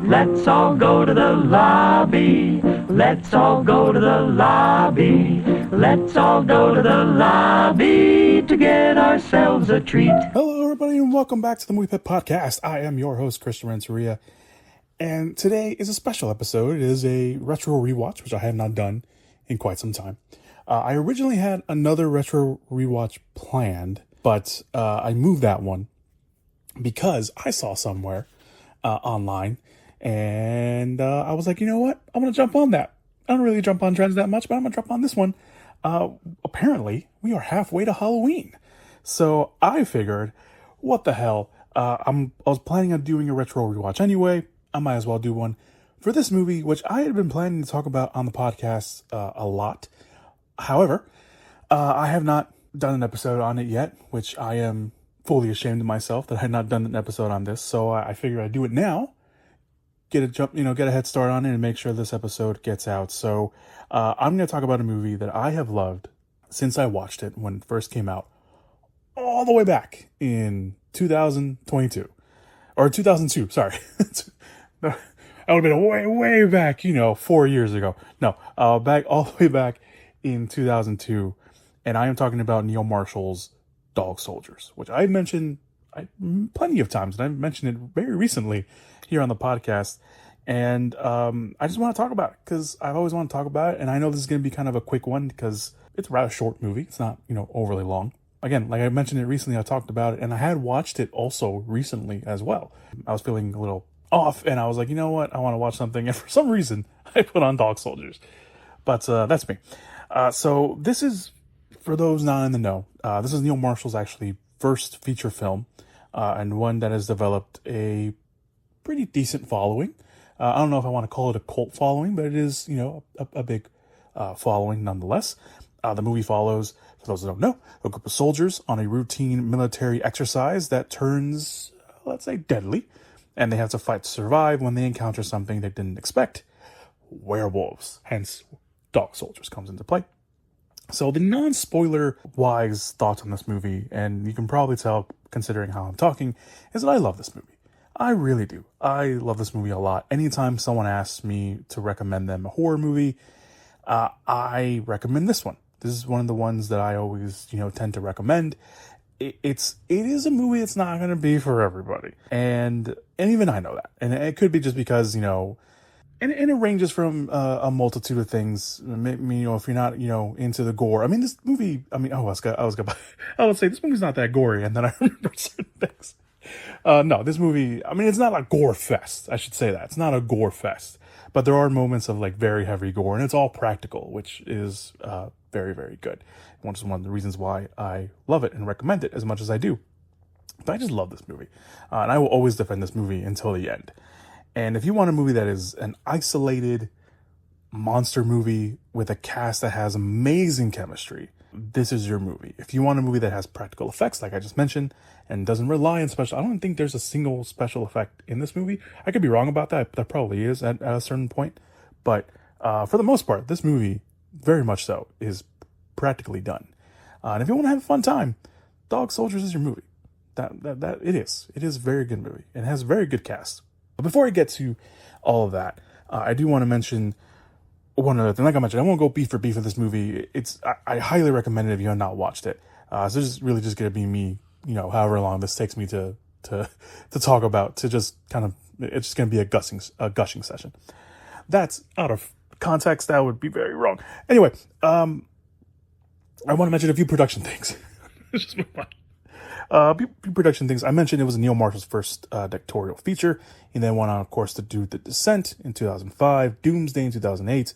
Let's all go to the lobby. Let's all go to the lobby. Let's all go to the lobby to get ourselves a treat. Hello, everybody, and welcome back to the Movie Pit Podcast. I am your host, Christian Renteria, and today is a special episode. It is a retro rewatch, which I have not done in quite some time. I originally had another retro rewatch planned, but I moved that one because I saw somewhere online, and I was like, you know what? I'm going to jump on that. I don't really jump on trends that much, but I'm going to jump on this one. Apparently, we are halfway to Halloween. So I figured, what the hell? I was planning on doing a retro rewatch anyway. I might as well do one for this movie, which I had been planning to talk about on the podcast a lot. However, I have not done an episode on it yet, which I am fully ashamed of myself that I had not done an episode on this. So I figured I'd do it now, get a head start on it, and make sure this episode gets out. So I'm going to talk about a movie that I have loved since I watched it when it first came out, all the way back in 2022 or 2002. Sorry, that would have been way back, 4 years ago. No, back all the way back in 2002, and I am talking about Neil Marshall's Dog Soldiers, which I've mentioned plenty of times, and I've mentioned it very recently here on the podcast. And I just want to talk about it because I've always wanted to talk about it, and I know this is going to be kind of a quick one because it's a rather short movie. It's not, overly long. Again, like I mentioned it recently, I talked about it, and I had watched it also recently as well. I was feeling a little off, and I was like, you know what? I want to watch something, and for some reason, I put on Dog Soldiers. But that's me. So this is, for those not in the know, this is Neil Marshall's actually first feature film, and one that has developed a pretty decent following. I don't know if I want to call it a cult following, but it is, a big following nonetheless. The movie follows, for those that don't know, a group of soldiers on a routine military exercise that turns, let's say, deadly, and they have to fight to survive when they encounter something they didn't expect. Werewolves. Hence, Dog Soldiers comes into play. So the non-spoiler wise thoughts on this movie, and you can probably tell considering how I'm talking, is that I love this movie. I really do. I love this movie a lot. Anytime someone asks me to recommend them a horror movie, I recommend this one. This is one of the ones that I always, tend to recommend. It is a movie that's not going to be for everybody. And even I know that. And it could be just because, and it ranges from a multitude of things. Maybe, if you're not, into the gore. I mean, this movie, I would say this movie's not that gory. And then I remember certain things. No, this movie, it's not a gore fest. I should say that. It's not a gore fest. But there are moments of very heavy gore, and it's all practical, which is very, very good. Which is one of the reasons why I love it and recommend it as much as I do. But I just love this movie. And I will always defend this movie until the end. And if you want a movie that is an isolated monster movie with a cast that has amazing chemistry, this is your movie. If you want a movie that has practical effects, like I just mentioned, and doesn't rely on special, I don't think there's a single special effect in this movie. I could be wrong about that. There probably is at a certain point. But for the most part, this movie, very much so, is practically done. And if you want to have a fun time, Dog Soldiers is your movie. That it is. It is a very good movie. And it has a very good cast. But before I get to all of that, I do want to mention one other thing. Like I mentioned, I won't go beef for beef with this movie. I highly recommend it if you have not watched it. So this is really just going to be me, however long this takes me to talk about, to just kind of, it's just going to be a gushing session. That's out of context. That would be very wrong. Anyway, I want to mention a few production things. Let's just move on. Few production things. I mentioned it was Neil Marshall's first directorial feature. He then went on, of course, to do The Descent in 2005, Doomsday in 2008,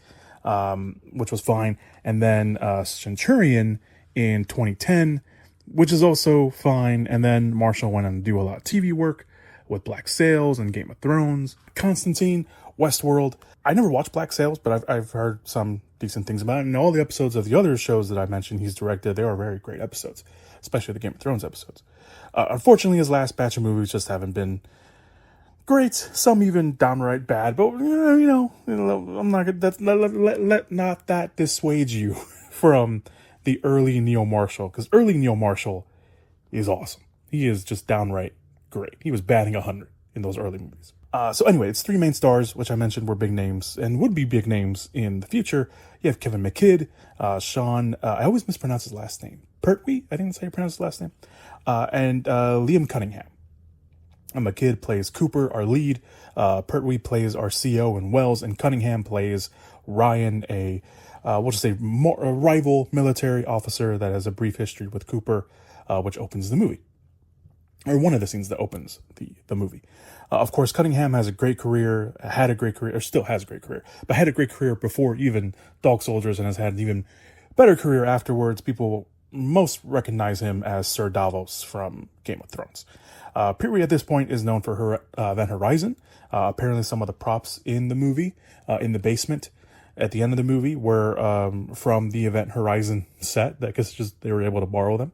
which was fine, and then Centurion in 2010, which is also fine. And then Marshall went on to do a lot of TV work with Black Sails and Game of Thrones, Constantine, Westworld. I never watched Black Sails, but I've heard some decent things about it. And all the episodes of the other shows that I mentioned he's directed, they are very great episodes, especially the Game of Thrones episodes. Unfortunately, his last batch of movies just haven't been great. Some even downright bad. But I'm not gonna, let not that dissuade you from the early Neil Marshall, because early Neil Marshall is awesome. He is just downright great. He was batting 100 in those early movies. So anyway, it's three main stars, which I mentioned were big names and would be big names in the future. You have Kevin McKidd, Sean, I always mispronounce his last name, Pertwee, I think that's how you pronounce his last name, and Liam Cunningham. McKidd plays Cooper, our lead. Pertwee plays our CO and Wells, and Cunningham plays Ryan, we'll just say a rival military officer that has a brief history with Cooper, which opens the movie, or one of the scenes that opens the movie. Of course, Cunningham has a great career, or still has a great career, but had a great career before even Dog Soldiers, and has had an even better career afterwards. People most recognize him as Sir Davos from Game of Thrones. Pertwee at this point is known for her Event Horizon. Apparently some of the props in the movie, in the basement at the end of the movie, were from the Event Horizon set. I guess just they were able to borrow them.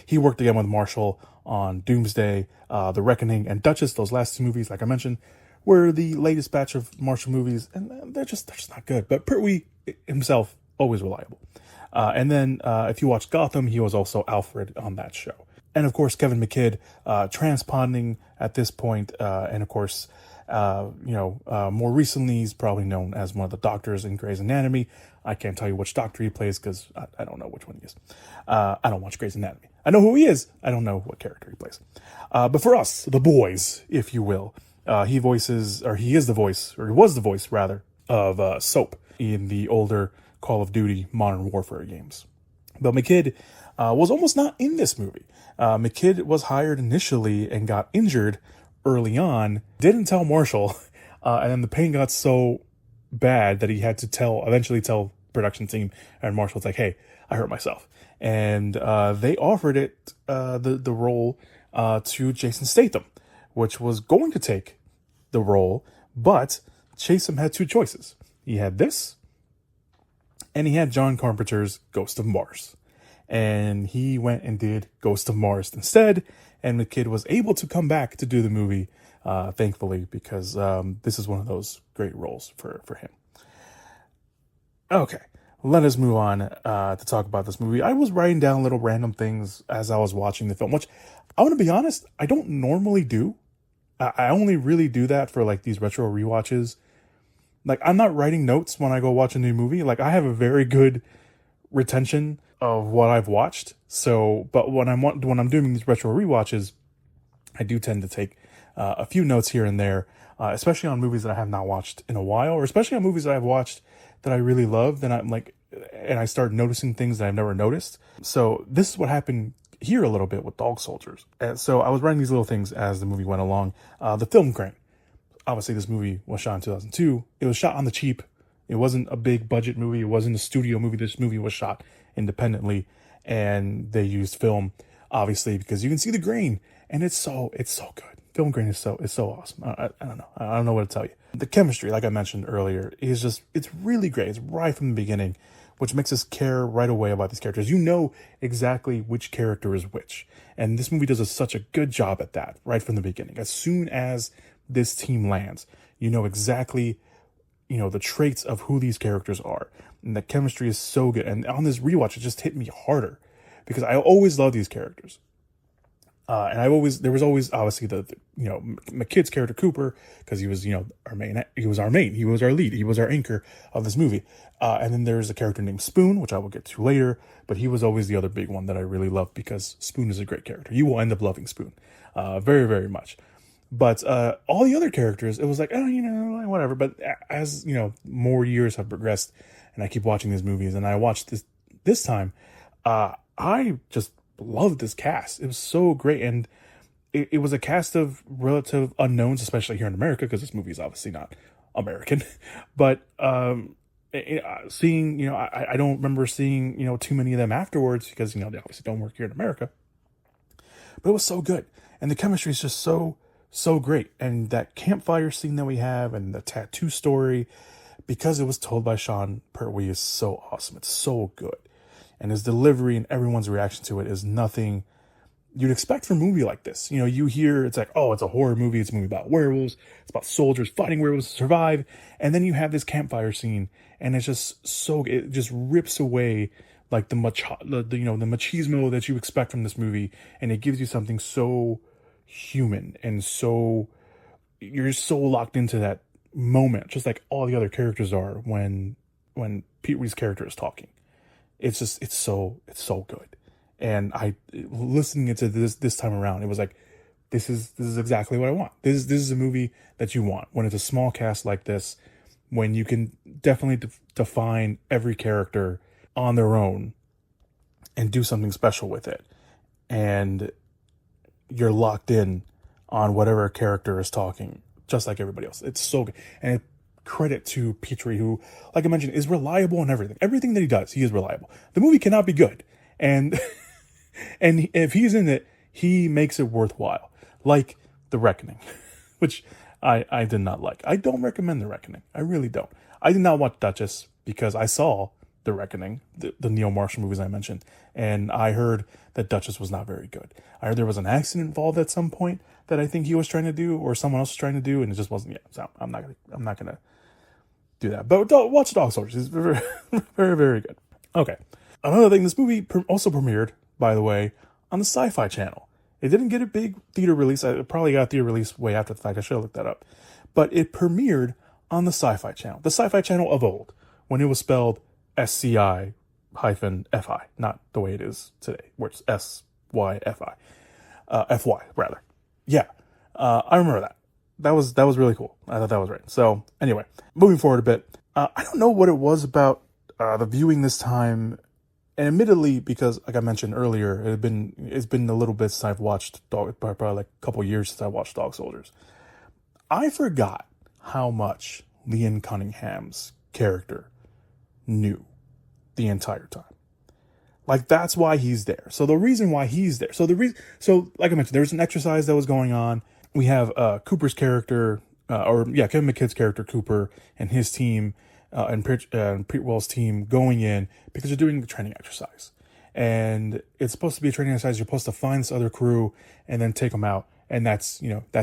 He worked again with Marshall on Doomsday, The Reckoning, and Duchess. Those last two movies, like I mentioned, were the latest batch of Marshall movies, and they're just not good. But Pertwee himself, always reliable. And then if you watch Gotham, he was also Alfred on that show. And of course, Kevin McKidd, transponding at this point, and of course, more recently, he's probably known as one of the doctors in Grey's Anatomy. I can't tell you which doctor he plays because I don't know which one he is. I don't watch Grey's Anatomy. I know who he is. I don't know what character he plays. But for us, the boys, if you will, he was the voice, rather, of Soap in the older Call of Duty Modern Warfare games. But McKidd was almost not in this movie. McKidd was hired initially and got injured early on, didn't tell Marshall, and then the pain got so bad that he had to eventually tell production team, and Marshall's like, hey, I hurt myself. And they offered it, the role to Jason Statham, which was going to take the role, but Statham had two choices. He had this, and he had John Carpenter's Ghost of Mars. And he went and did Ghost of Mars instead, and McKidd was able to come back to do the movie, thankfully, because this is one of those great roles for him. Okay, let us move on to talk about this movie. I was writing down little random things as I was watching the film, which I want to be honest, I don't normally do. I only really do that for like these retro rewatches. Like, I'm not writing notes when I go watch a new movie. Like, I have a very good retention of what I've watched. So, but when I'm doing these retro rewatches, I do tend to take a few notes here and there, especially on movies that I have not watched in a while, or especially on movies that I've watched that I really love. Then and I start noticing things that I've never noticed. So this is what happened here a little bit with Dog Soldiers. And so I was writing these little things as the movie went along. The film crane. Obviously, this movie was shot in 2002. It was shot on the cheap. It wasn't a big budget movie. It wasn't a studio movie. This movie was shot independently, and they used film, obviously, because you can see the grain, and it's so good. Film grain is so awesome. I don't know. I don't know what to tell you. The chemistry, like I mentioned earlier, it's really great. It's right from the beginning, which makes us care right away about these characters. You know exactly which character is which, and this movie does such a good job at that right from the beginning. As soon as this team lands, you know exactly, the traits of who these characters are. And the chemistry is so good. And on this rewatch, it just hit me harder because I always love these characters. And there was always obviously McKidd's character Cooper, because he was, our main, he was our lead, he was our anchor of this movie. And then there's a character named Spoon, which I will get to later, but he was always the other big one that I really loved because Spoon is a great character. You will end up loving Spoon, very, very much. But all the other characters, it was like, whatever. But as, more years have progressed and I keep watching these movies, and I watched this time, I just loved this cast. It was so great. And it was a cast of relative unknowns, especially here in America, because this movie is obviously not American. But seeing, I don't remember seeing, too many of them afterwards because, they obviously don't work here in America. But it was so good. And the chemistry is just so great. And that campfire scene that we have and the tattoo story, because it was told by Sean Pertwee, is so awesome. It's so good. And his delivery and everyone's reaction to it is nothing you'd expect from a movie like this. You hear it's like, oh, it's a horror movie. It's a movie about werewolves. It's about soldiers fighting werewolves to survive. And then you have this campfire scene, and it's just it just rips away like the machismo that you expect from this movie. And it gives you something so human and so you're so locked into that moment, just like all the other characters are when Pete Ree's character is talking. It's so good. And listening to this time around, it was like, this is exactly what I want. This is a movie that you want when it's a small cast like this, when you can definitely define every character on their own and do something special with it. And you're locked in on whatever character is talking, just like everybody else. It's so good. And credit to Petrie, who, like I mentioned, is reliable in everything. Everything that he does, he is reliable. The movie cannot be good. And and if he's in it, he makes it worthwhile. Like The Reckoning, which I did not like. I don't recommend The Reckoning. I really don't. I did not watch Duchess because I saw The Reckoning, the Neil Marshall movies I mentioned, and I heard that Duchess was not very good. I heard there was an accident involved at some point that I think he was trying to do, or someone else was trying to do, and it just wasn't. Yeah, so I'm not gonna do that. But watch Dog Soldiers. It's very, very, very good. Okay. Another thing, this movie also premiered, by the way, on the Sci-Fi Channel. It didn't get a big theater release. It probably got a theater release way after the fact. I should have looked that up. But it premiered on the Sci-Fi Channel. The Sci-Fi Channel of old, when it was spelled SCI-FI, not the way it is today, where it's SYFI. FY, rather. Yeah. I remember that. That was really cool. I thought that was right. So, anyway, moving forward a bit. I don't know what it was about the viewing this time. And admittedly, because like I mentioned earlier, it's been a little bit since I've watched probably like a couple years since I watched Dog Soldiers. I forgot how much Ian Cunningham's character knew the entire time. Like, that's why he's there. So the reason why he's there. So like I mentioned, there was an exercise that was going on. We have Cooper's character, Kevin McKidd's character, Cooper, and his team, and Pete Wells' team going in because they're doing the training exercise. And it's supposed to be a training exercise. You're supposed to find this other crew and then take them out. And that's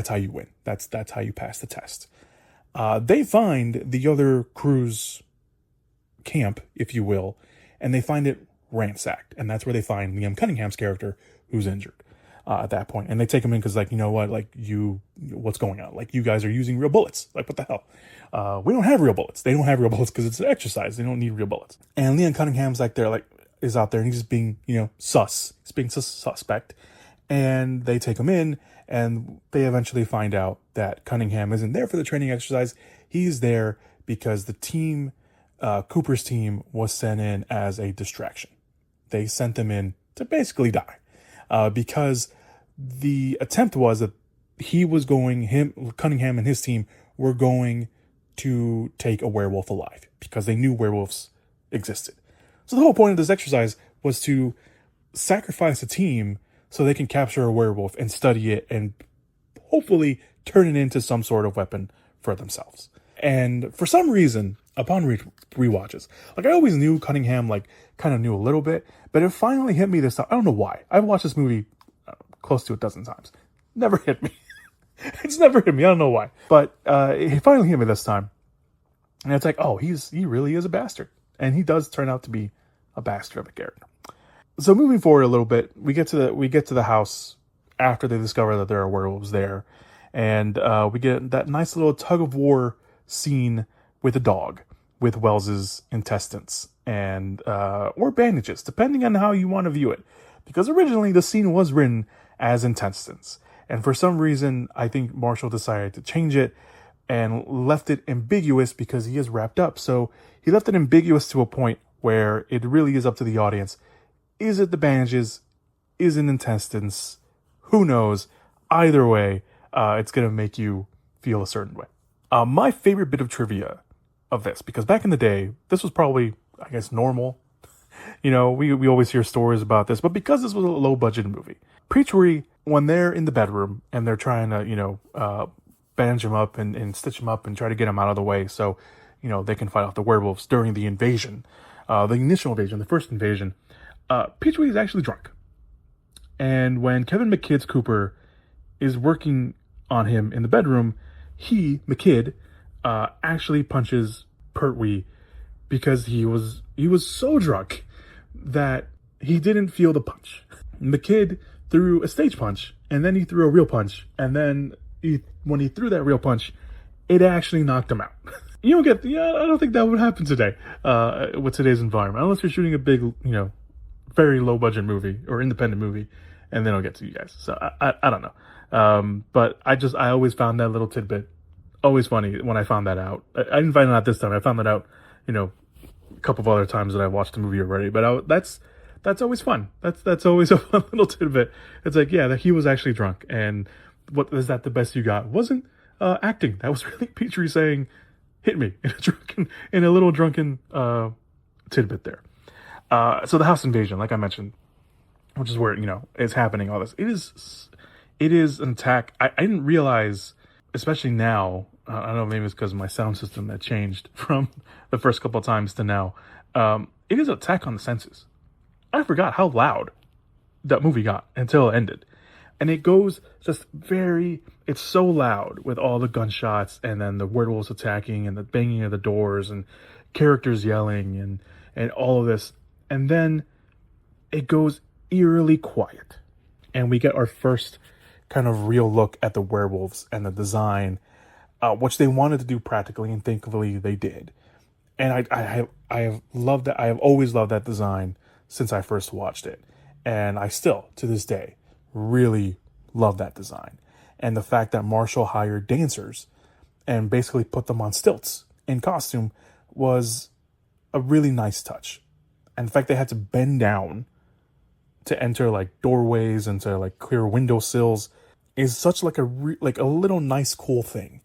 how you win. That's how you pass the test. They find the other crew's camp, if you will, and they find it ransacked. And that's where they find Liam Cunningham's character, who's injured at that point. And they take him in because, like, you know what? Like, what's going on? Like, you guys are using real bullets. Like, what the hell? We don't have real bullets. They don't have real bullets because it's an exercise. They don't need real bullets. And Liam Cunningham's is out there and he's just being, sus. He's being suspect. And they take him in and they eventually find out that Cunningham isn't there for the training exercise. He's there because the team, Cooper's team, was sent in as a distraction. They sent them in to basically die. Because the attempt was that Cunningham and his team were going to take a werewolf alive because they knew werewolves existed. So the whole point of this exercise was to sacrifice a team so they can capture a werewolf and study it and hopefully turn it into some sort of weapon for themselves. And for some reason, upon rewatches, like, I always knew Cunningham, like, kind of knew a little bit, but it finally hit me this time. I don't know why. I've watched this movie close to a dozen times. Never hit me. It's never hit me. I don't know why. But it finally hit me this time. And it's like, oh, he really is a bastard. And he does turn out to be a bastard of a character. So moving forward a little bit, we get to the house after they discover that there are werewolves there. And we get that nice little tug of war scene with a dog with Wells's intestines and or bandages, depending on how you want to view it. Because originally the scene was written as intestines. And for some reason, I think Marshall decided to change it and left it ambiguous because he is wrapped up. So he left it ambiguous to a point where it really is up to the audience. Is it the bandages? Is it intestines? Who knows? Either way, it's going to make you feel a certain way. My favorite bit of trivia of this, because back in the day, this was probably, I guess, normal. We always hear stories about this, but because this was a low-budget movie, Petrie, when they're in the bedroom and they're trying to, bandage him up and stitch him up and try to get him out of the way so, they can fight off the werewolves during the invasion, the initial invasion, the first invasion, Petrie is actually drunk. And when Kevin McKidd's Cooper is working on him in the bedroom, McKidd, actually punches Pertwee because he was so drunk that he didn't feel the punch. McKidd threw a stage punch, and then he threw a real punch, and then when he threw that real punch, it actually knocked him out. You don't get, I don't think that would happen today, with today's environment, unless you're shooting a big, very low budget movie or independent movie, and they don't get to you guys. So I don't know. But I always found that little tidbit always funny when I found that out. I didn't find it out this time. I found that out, a couple of other times that I watched the movie already. But that's always fun. That's always a fun little tidbit. It's like, yeah, that he was actually drunk, and what is that? The best you got wasn't acting. That was really Petrie saying, "Hit me," in a little drunken tidbit there. So the house invasion, like I mentioned, which is where it's happening. All this, it is an attack. I didn't realize, especially now. I don't know, maybe it's because of my sound system that changed from the first couple of times to now. It is an attack on the senses. I forgot how loud that movie got until it ended. And it goes it's so loud with all the gunshots and then the werewolves attacking and the banging of the doors and characters yelling and all of this. And then it goes eerily quiet. And we get our first kind of real look at the werewolves and the design, which they wanted to do practically, and thankfully they did. And I have loved that. I have always loved that design since I first watched it. And I still, to this day, really love that design. And the fact that Marshall hired dancers and basically put them on stilts in costume was a really nice touch. And the fact they had to bend down to enter like doorways and to like clear windowsills is such like a little nice cool thing.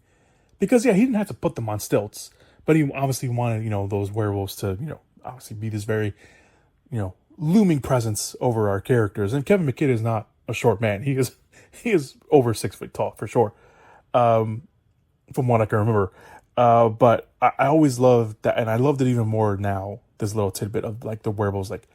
Because yeah, he didn't have to put them on stilts, but he obviously wanted, those werewolves to, obviously be this very, looming presence over our characters. And Kevin McKidd is not a short man. He is over 6 foot tall for sure. From what I can remember. But I always loved that, and I loved it even more now, this little tidbit of like the werewolves like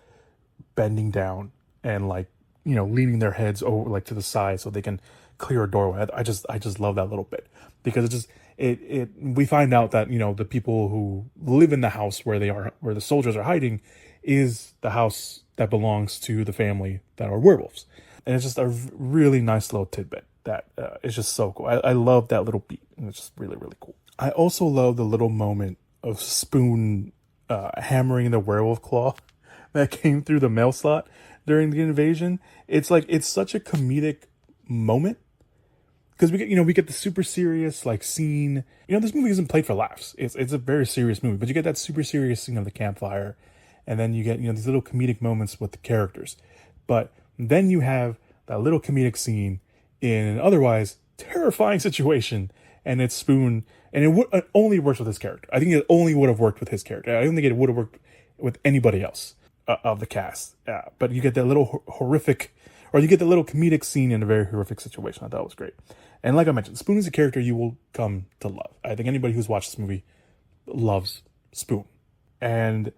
bending down and like, leaning their heads over like to the side so they can clear a doorway. I just love that little bit, because we find out that, the people who live in the house where the soldiers are hiding is the house that belongs to the family that are werewolves. And it's just a really nice little tidbit that is just so cool. I love that little beat, and it's just really, really cool. I also love the little moment of Spoon hammering the werewolf claw that came through the mail slot during the invasion. It's such a comedic moment, because we get the super serious like scene. This movie isn't played for laughs. It's a very serious movie, but you get that super serious scene of the campfire, and then you get these little comedic moments with the characters. But then you have that little comedic scene in an otherwise terrifying situation, and it's Spoon, and it only works with his character. I think it only would have worked with his character. I don't think it would have worked with anybody else of the cast. But you get that little horrific, or you get the little comedic scene in a very horrific situation. I thought it was great. And like I mentioned, Spoon is a character you will come to love. I think anybody who's watched this movie loves Spoon. And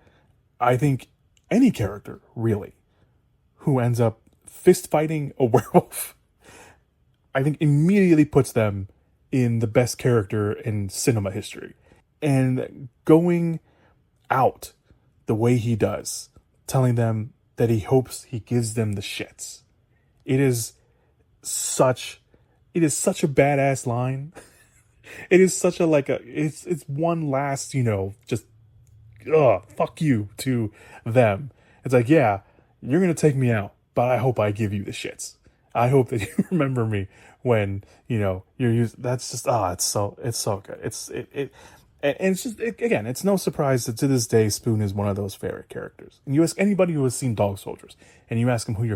I think any character, really, who ends up fist fighting a werewolf, I think immediately puts them in the best character in cinema history. And going out the way he does, telling them that he hopes he gives them the shits. It is such a badass line. It is such it's one last, just fuck you to them. It's like, yeah, you're going to take me out, but I hope I give you the shits. I hope that you remember me when, you're used. That's just, it's so good. And it's just, again, it's no surprise that to this day, Spoon is one of those favorite characters. And you ask anybody who has seen Dog Soldiers, and you ask them who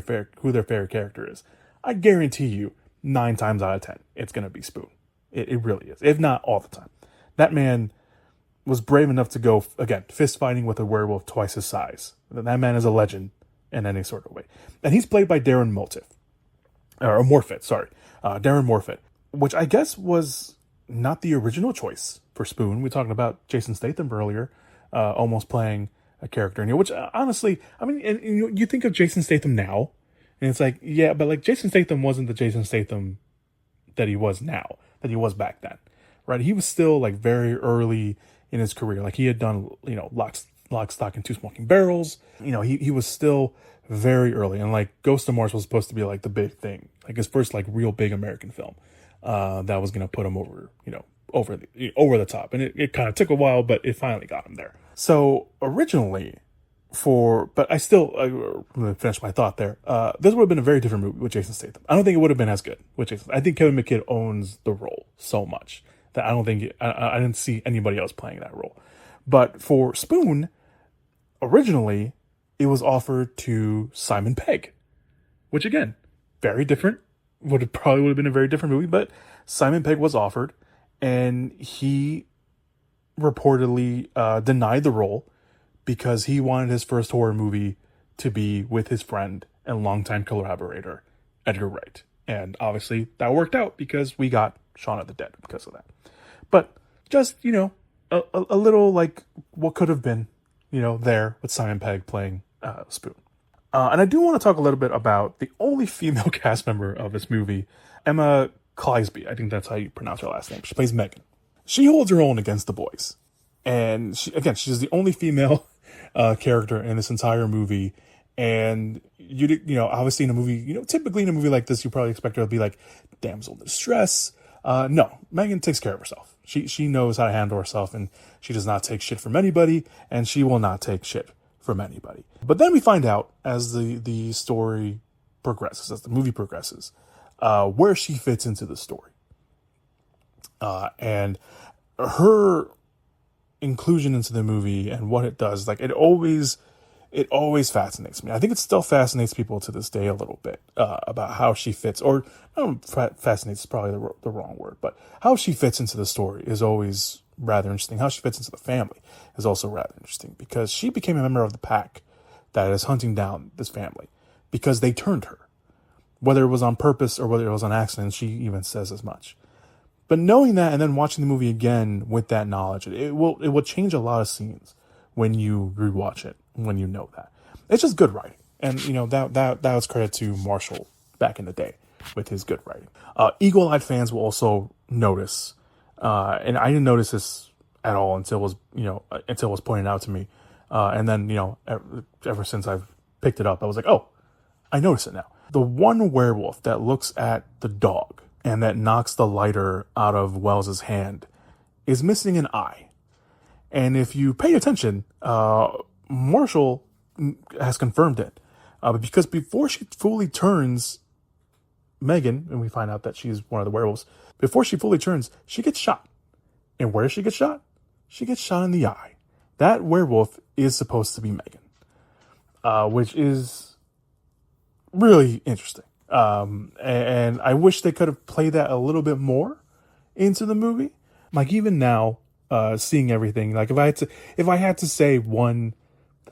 their favorite character is, I guarantee you 9 times out of 10, it's going to be Spoon. It really is. If not all the time. That man was brave enough to go, again, fist fighting with a werewolf twice his size. That man is a legend in any sort of way. And he's played by Darren Morfitt, Darren Morfitt, which I guess was not the original choice for Spoon. We were talking about Jason Statham earlier, almost playing a character in here, which honestly, I mean, and you think of Jason Statham now, and it's like, yeah, but like Jason Statham wasn't the Jason Statham that he was now, that he was back then, right? He was still like very early in his career. Like he had done, Lock, Stock, and Two Smoking Barrels. He was still very early, and like Ghost of Mars was supposed to be like the big thing, like his first like real big American film. that was going to put him over the top. And it kind of took a while, but it finally got him there. So originally, but I'm going to finish my thought there. This would have been a very different movie with Jason Statham. I don't think it would have been as good with Jason. I think Kevin McKidd owns the role so much that I don't think I didn't see anybody else playing that role. But for Spoon, originally, it was offered to Simon Pegg, which again, very different. Probably would have been a very different movie, but Simon Pegg was offered, and he reportedly denied the role because he wanted his first horror movie to be with his friend and longtime collaborator, Edgar Wright. And obviously that worked out because we got Shaun of the Dead because of that. But just, a little like what could have been, there with Simon Pegg playing Spoon. And I do want to talk a little bit about the only female cast member of this movie, Emma Clisby. I think that's how you pronounce her last name. She plays Megan. She holds her own against the boys. And she's the only female character in this entire movie. And obviously in a movie, typically in a movie like this, you probably expect her to be like damsel in distress. No, Megan takes care of herself. She knows how to handle herself, and she does not take shit from anybody, and she will not take shit from anybody. But then we find out as the story progresses, as the movie progresses, where she fits into the story. And her inclusion into the movie and what it does, like it always fascinates me. I think it still fascinates people to this day a little bit about how she fits, or fascinates is probably the wrong word, but how she fits into the story is always rather interesting. How she fits into the family is also rather interesting, because she became a member of the pack that is hunting down this family because they turned her, whether it was on purpose or whether it was on accident. She even says as much. But knowing that and then watching the movie again with that knowledge, it will change a lot of scenes when you rewatch it, when you know that. It's just good writing. And, that was credit to Marshall back in the day with his good writing. Eagle-eyed fans will also notice, and I didn't notice this at all until it was pointed out to me. And then, ever since I've picked it up, I was like, oh, I notice it now. The one werewolf that looks at the dog and that knocks the lighter out of Wells's hand is missing an eye. And if you pay attention, Marshall has confirmed it. Because before she fully turns Megan, and we find out that she's one of the werewolves, before she fully turns, she gets shot. And where does she get shot? She gets shot in the eye. That werewolf is supposed to be Megan, which is really interesting. And I wish they could have played that a little bit more into the movie. Like even now, seeing everything, like if I had to say one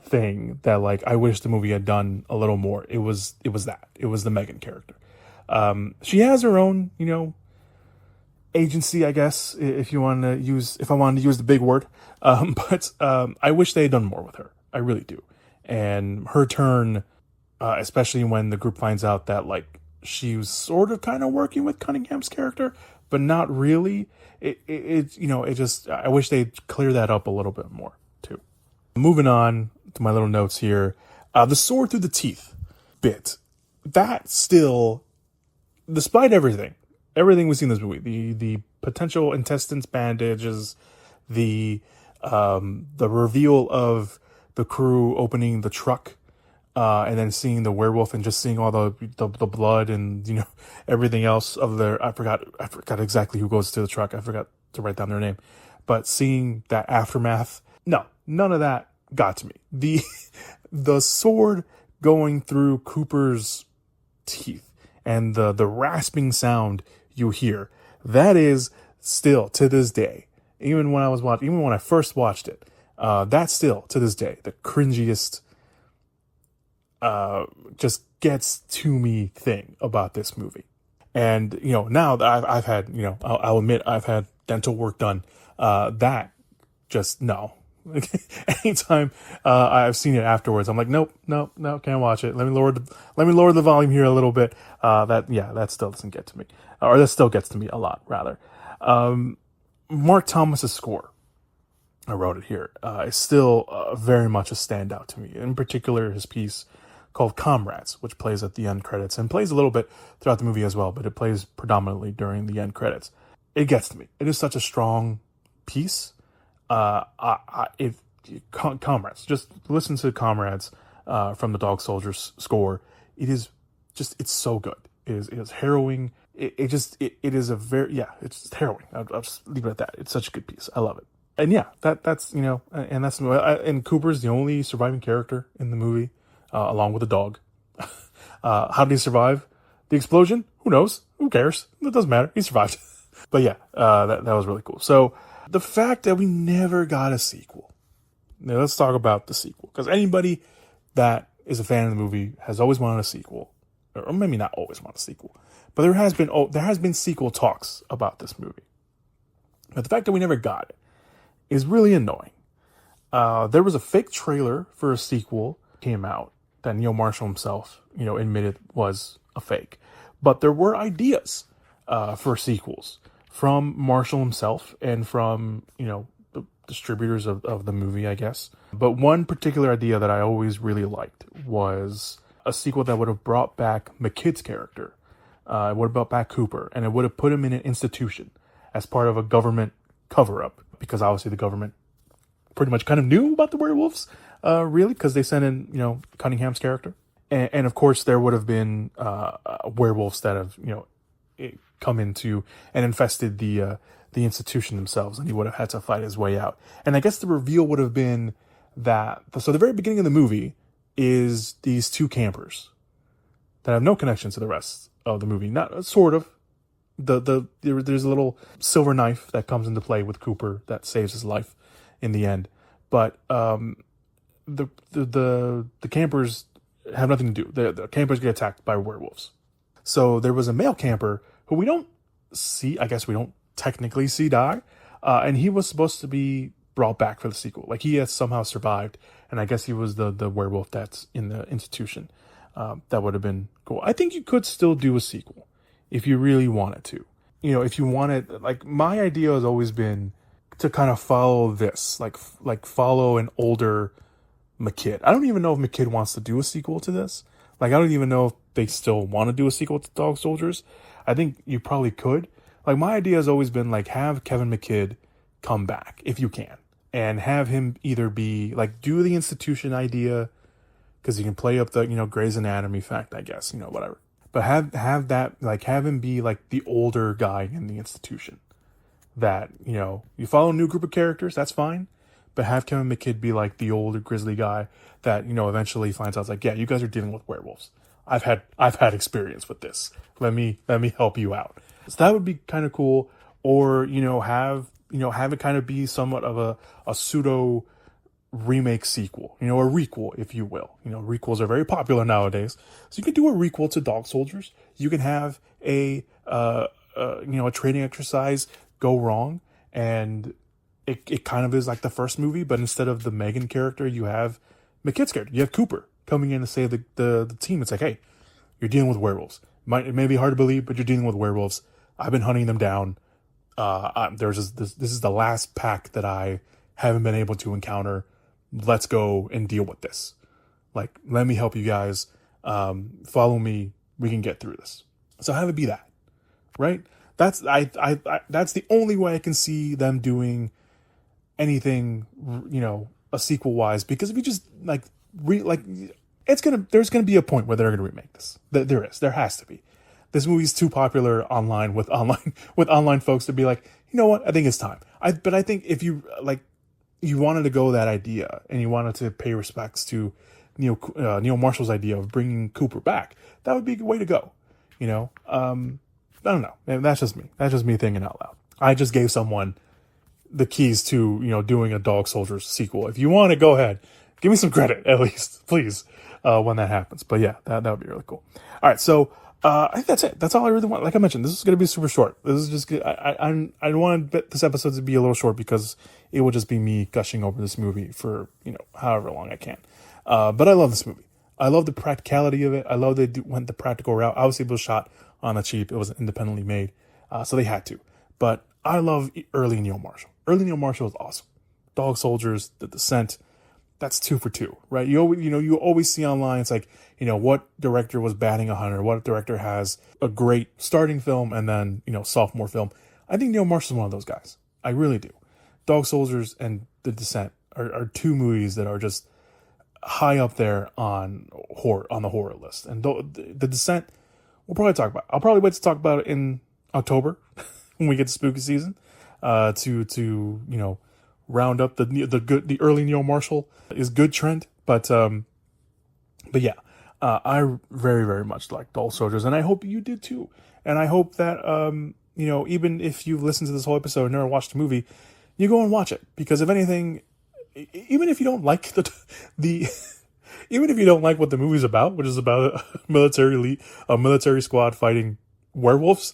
thing that like I wish the movie had done a little more, it was the Megan character. She has her own, agency, I guess, if I wanted to use the big word. But I wish they had done more with her. I really do. And her turn, especially when the group finds out that like she was sort of kind of working with Cunningham's character, but not really. I wish they'd clear that up a little bit more too. Moving on to my little notes here, the sword through the teeth bit, that still, despite everything we see in this movie, the potential intestines bandages, the reveal of the crew opening the truck, and then seeing the werewolf and just seeing all the blood and everything else of their, I forgot exactly who goes to the truck. I forgot to write down their name, but seeing that aftermath, no, none of that got to me. The sword going through Cooper's teeth and the rasping sound you hear, that is still to this day, even when I first watched it, that's still to this day the cringiest, just gets to me thing about this movie. And now that I've had, I'll admit I've had dental work done, that just no. Anytime I've seen it afterwards, I'm like, nope, can't watch it. Let me lower the volume here a little bit. That still doesn't get to me, or that still gets to me a lot rather. Mark Thomas's score, I wrote it here, is still very much a standout to me. In particular, his piece called Comrades, which plays at the end credits and plays a little bit throughout the movie as well, but it plays predominantly during the end credits. It gets to me. It is such a strong piece. Comrades, just listen to Comrades from the Dog Soldiers score. It's so good. It is harrowing. It's just harrowing. I'll just leave it at that. It's such a good piece. I love it. And yeah, and Cooper's the only surviving character in the movie, along with the dog. How did he survive the explosion? Who knows? Who cares? It doesn't matter. He survived. But yeah, that was really cool. So the fact that we never got a sequel. Now let's talk about the sequel, because anybody that is a fan of the movie has always wanted a sequel, or maybe not always wanted a sequel, but there has been sequel talks about this movie. But the fact that we never got it is really annoying. There was a fake trailer for a sequel came out that Neil Marshall himself, admitted was a fake. But there were ideas for sequels from Marshall himself and from, the distributors of the movie, I guess. But one particular idea that I always really liked was a sequel that would have brought back McKidd's character. It would have brought back Cooper, and it would have put him in an institution as part of a government cover-up, because obviously the government pretty much kind of knew about the werewolves, really, because they sent in, Cunningham's character. And of course, there would have been werewolves that have, come into and infested the institution themselves, and he would have had to fight his way out. And I guess the reveal would have been that, so the very beginning of the movie is these two campers that have no connection to the rest of the movie. Not sort of. There's a little silver knife that comes into play with Cooper that saves his life in the end. But the campers have nothing to do. The campers get attacked by werewolves. So there was a male camper who we don't see, I guess we don't technically see die. And he was supposed to be brought back for the sequel. Like, he has somehow survived. And I guess he was the werewolf that's in the institution. That would have been cool. I think you could still do a sequel if you really wanted to. If you wanted, like, my idea has always been to kind of follow this, like follow an older McKidd. I don't even know if McKidd wants to do a sequel to this. Like, I don't even know if they still want to do a sequel to Dog Soldiers. I think you probably could. Like, my idea has always been, like, have Kevin McKidd come back if you can, and have him either be, like, do the institution idea, because he can play up the, Grey's Anatomy fact, I guess, whatever. But have that, like, have him be, like, the older guy in the institution. That, you follow a new group of characters, that's fine. But have Kevin McKidd be, like, the older grizzly guy that, eventually finds out, like, yeah, you guys are dealing with werewolves. I've had experience with this. Let me help you out. So that would be kind of cool. Or, have it kind of be somewhat of a pseudo remake sequel, a requel, if you will. Requels are very popular nowadays. So you can do a requel to Dog Soldiers. You can have a training exercise go wrong, and it kind of is like the first movie, but instead of the Megan character, you have McKidd's character. You have Cooper coming in to save the team. It's like, hey, you're dealing with werewolves. It may be hard to believe, but you're dealing with werewolves. I've been hunting them down. This is the last pack that I haven't been able to encounter. Let's go and deal with this. Like, let me help you guys. Follow me. We can get through this. So have it be that, right? That's that's the only way I can see them doing anything, a sequel wise. Because if you just there's gonna be a point where they're gonna remake this. There has to be. This movie's too popular online with online folks to be like, you know what? I think it's time. But I think if you you wanted to go that idea and you wanted to pay respects to Neil Marshall's idea of bringing Cooper back, that would be a good way to go. I don't know. That's just me. That's just me thinking out loud. I just gave someone the keys to, doing a Dog Soldiers sequel. If you want to, go ahead. Give me some credit, at least, please, when that happens. But yeah, that would be really cool. All right, so I think that's it. That's all I really want. Like I mentioned, this is going to be super short. This is just good. I want this episode to be a little short because it will just be me gushing over this movie for, however long I can. But I love this movie. I love the practicality of it. I love they went the practical route. Obviously, it was shot on the cheap. It was independently made, so they had to. But I love early Neil Marshall. Early Neil Marshall is awesome. Dog Soldiers, The Descent, that's 2 for 2, right? You always see online, it's like, what director was batting 100, what director has a great starting film and then, sophomore film. I think Neil Marshall's one of those guys. I really do. Dog Soldiers and The Descent are 2 movies that are just high up there on the horror list. And The Descent, we'll probably talk about. I'll probably wait to talk about it in October when we get to spooky season, to round up the early Neil Marshall is good trend. But yeah, I very, very much like Dog Soldiers, and I hope you did too. And I hope that even if you've listened to this whole episode and never watched the movie, you go and watch it, because if anything, even if you don't like even if you don't like what the movie's about, which is about a military squad fighting werewolves,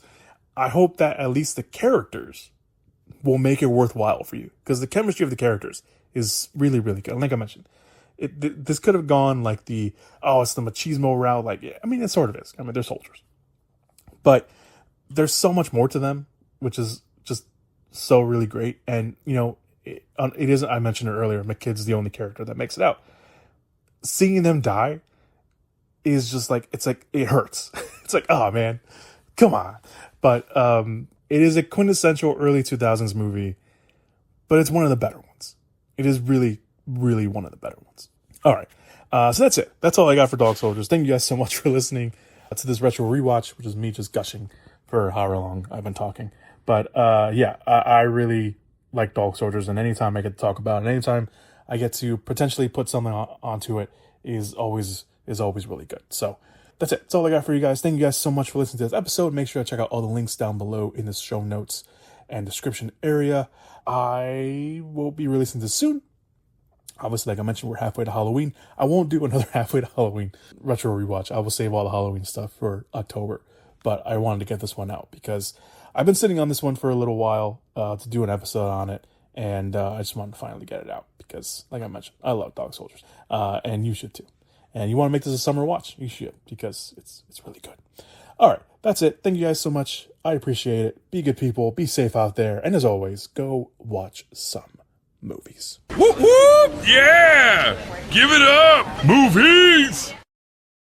I hope that at least the characters will make it worthwhile for you, because the chemistry of the characters is really, really good. Like I mentioned, this could have gone like it's the machismo route. Like, it sort of is. They're soldiers, but there's so much more to them, which is just so really great. And it isn't. I mentioned it earlier. McKid's the only character that makes it out. Seeing them die is just like, it's like, it hurts. It's like, oh man, come on. But it is a quintessential early 2000s movie, but it's one of the better ones. It is really, really one of the better ones. All right. So that's it. That's all I got for Dog Soldiers. Thank you guys so much for listening to this retro rewatch, which is me just gushing for however long I've been talking. But yeah, I really like Dog Soldiers, and anytime I get to talk about it, anytime I get to potentially put something onto it is always really good. So that's it. That's all I got for you guys. Thank you guys so much for listening to this episode. Make sure to check out all the links down below in the show notes and description area. I will be releasing this soon. Obviously, like I mentioned, we're halfway to Halloween. I won't do another halfway to Halloween retro rewatch. I will save all the Halloween stuff for October. But I wanted to get this one out because I've been sitting on this one for a little while to do an episode on it. And I just wanted to finally get it out because, like I mentioned, I love Dog Soldiers. And you should too. And you want to make this a summer watch, you should, because it's really good. All right, that's it. Thank you guys so much. I appreciate it. Be good people. Be safe out there. And as always, go watch some movies. Whoop whoop! Yeah! Give it up! Movies!